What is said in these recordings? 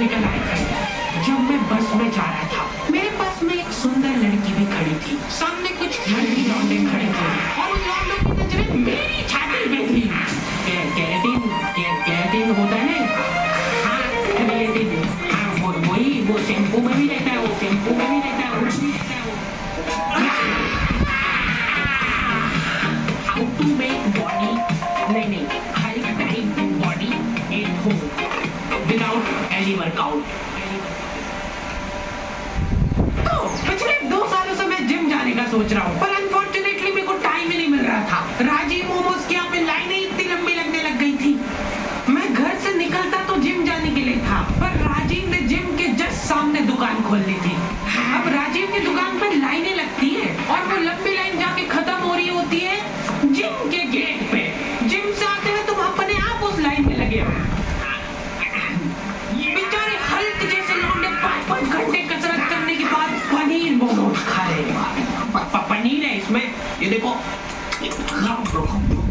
निकल आए थे। जब मैं बस में जा रहा था, मेरे पास में एक सुंदर लड़की भी खड़ी थी। सामने कुछ लड़की लौंडे खड़े थे और उन लौंडों की नजरें मेरी छाती पे थी। केराटिन होता है, हाँ केराटिन, हाँ वही वो शैम्पू में भी रहता है, वो शैम्पू में भी रहता है, वो भी रहता है वो। How to make body? नहीं, Hulk type body at home without any workout. तो पिछले 2 सालों से मैं जिम जाने का सोच रहा हूँ, पर अनफॉर्चुनेटली मेरे को टाइम ही नहीं मिल रहा था। राजीव मोमोज के यहाँ पे लाइनें इतनी लंबी लगने लग गई थी। मैं घर से निकलता तो जिम जाने के लिए था, पर राजीव ने जिम के जस्ट सामने दुकान खोल ली थी। अब राजीव की दुकान पर लाइनें लगती है और वो लंबी लाइन जाके खत्म हो रही होती है जिम के गेट पे। जिम से आते हैं तुम अपने आप उस लाइन में लगे हो। ये बेचारे हल्क जैसे लौंडे 5-5 घंटे कसरत करने के बाद पनीर मोमोज खा रहे हैं। पनीर है इसमें, ये देखो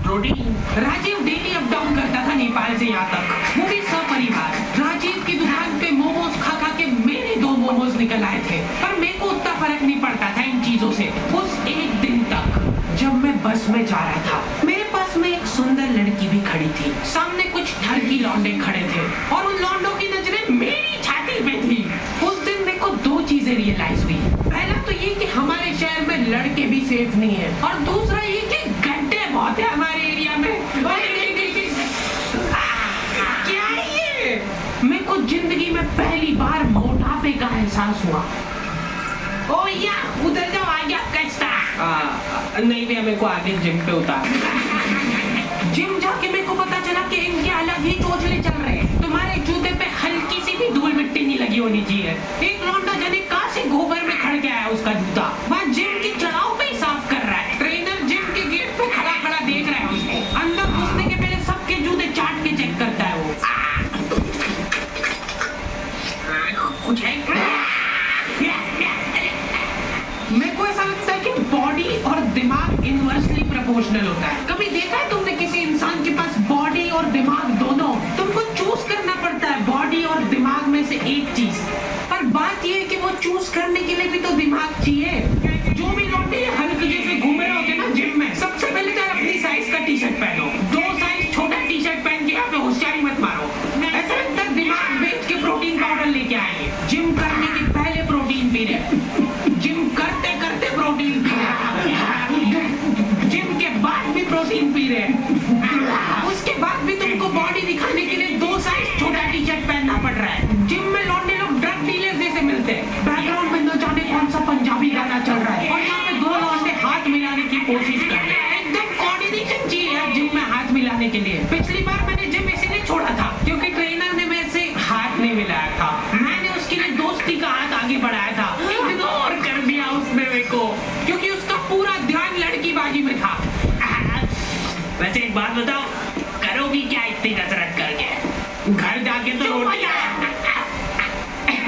protein. Rajiv daily up down करता था नेपाल से यहाँ तक, वो भी सपरिवार। राजीव की दुकान पे मोमोज खा खा के मेरे 2 मोमोज निकल आए थे, पर मेरे को उतना फर्क नहीं पड़ता था इन चीजों से उस एक दिन तक। जब मैं बस में जा रहा था, मेरे पास में एक सुंदर लड़की भी खड़ी थी। सामने कुछ ठरकी लौंडे खड़े थे और उन लौंडों की नजरें मेरी छाती पे थी। उस दिन मेरे को 2 चीजें रियलाइज हुई। पहला तो ये कि हमारे शहर में लड़के भी सेफ नहीं है, और दूसरा ये कि गड्ढे बहुत है हमारे एरिया में। क्या है ये? मेरे को जिंदगी में पहली बार मोटापे का एहसास हुआ। ओ या उधर जाओ, आ गया कचरा। नहीं मेरे को आगे जिम पे उतार। जिम जाके मेरे को पता चला कि इनके अलग ही चोचले चल रहे हैं। तुम्हारे जूते पे हल्की सी भी धूल मिट्टी नहीं लगी होनी चाहिए। एक लौंडा जने कहाँ से गोबर में खड़ गया है उसका जूता, वहाँ जिम की चढ़ाव पे ही साफ कर रहा है। ट्रेनर जिम के गेट पे खड़ा खड़ा देख रहा है उसको। अंदर घुसने के पहले सबके जूते चाट के चेक करता है वो। कुछ है? मेरे को ऐसा लगता है कि बॉडी और दिमाग इनवर्सली प्रोपोर्शनल होता है। कभी देखा है तुमने किसी इंसान के पास बॉडी और दिमाग दोनों? तुमको चूज करना पड़ता है बॉडी और दिमाग में से एक चीज, पर बात ये है कि वो चूज करने के लिए भी तो दिमाग चाहिए। जो भी लौंडे हल्क जैसे घूम रहे होते ना जिम में, सबसे पहले तो अपनी साइज का टी शर्ट पहनो। 2 साइज छोटा टी शर्ट पहन के यहाँ पे होशियारी मत मारो। ऐसा लगता है दिमाग बेच के प्रोटीन पाउडर लेके आएंगे। जिम करने के पहले प्रोटीन पी रहे, जिम करते करते प्रोटीन पी रहे, जिम के बाद भी प्रोटीन पी रहे, उसके बाद भी तुमको बॉडी दिखाने के लिए 2 साइज छोटा टी शर्ट पहनना पड़ रहा है। जिम में लौंडे लोग ड्रग डीलर जैसे मिलते हैं। बैकग्राउंड में न जाने कौन सा पंजाबी गाना चल रहा है और यहाँ पे 2 लौंडे हाथ मिलाने की कोशिश कर रहे हैं। एकदम कोऑर्डिनेशन चाहिए यार जिम में हाथ मिलाने के लिए। पिछली बार मैंने जिम इसीलिए छोड़ा था क्योंकि ट्रेनर ने मेरे से हाथ नहीं मिलाया था। मैंने उसके लिए दोस्ती का हाथ आगे बढ़ाया था, इग्नोर कर दिया उसने मेरे को, क्योंकि उसका पूरा ध्यान लड़कीबाजी में था। वैसे एक बात बताओ, करोगी क्या इतनी कसरत करके? घर जाके तो रोटी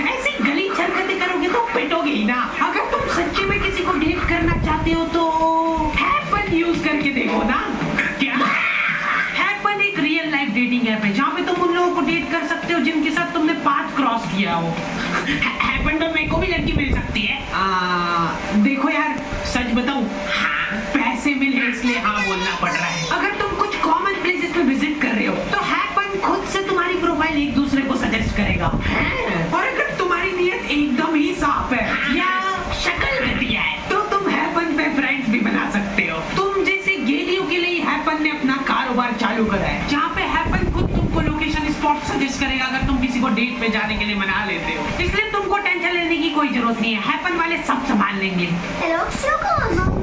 ऐसी गली हरकतें करोगे तो पिटोगे ही ना। अगर तुम सच्ची में किसी को डेट करना चाहते हो तो हैपन यूज करके देखो ना। क्या? हैपन एक रियल लाइफ डेटिंग ऐप है जहाँ पे तुम उन लोगों को डेट कर सकते हो जिनके साथ तुमने पाथ क्रॉस किया हो। हैपन पे मेरे को भी लड़की मिल सकती है। देखो यार सच बताऊं, हाँ पैसे मिले इसलिए हाँ बोलना पड़ रहा है। अगर तुम कुछ कॉमन प्लेसेस पे विजिट कर रहे हो तो हैपन खुद से तुम्हारी प्रोफाइल एक दूसरे को सजेस्ट करेगा। और अगर तुम्हारी नियत एकदम ही साफ है या शक्ल घटिया है तो तुम हैपन पे फ्रेंड्स भी बना सकते हो। तुम जैसे गेलियों के लिए हैपन ने अपना कारोबार चालू करा है जहाँ पे हैपन खुद तुमको लोकेशन स्पॉट सजेस्ट करेगा अगर तुम किसी को डेट पे जाने के लिए मना लेते हो। इसलिए तुमको टेंशन लेने की कोई जरूरत नहीं है, हैपन वाले सब संभाल लेंगे। Hello, Sugar.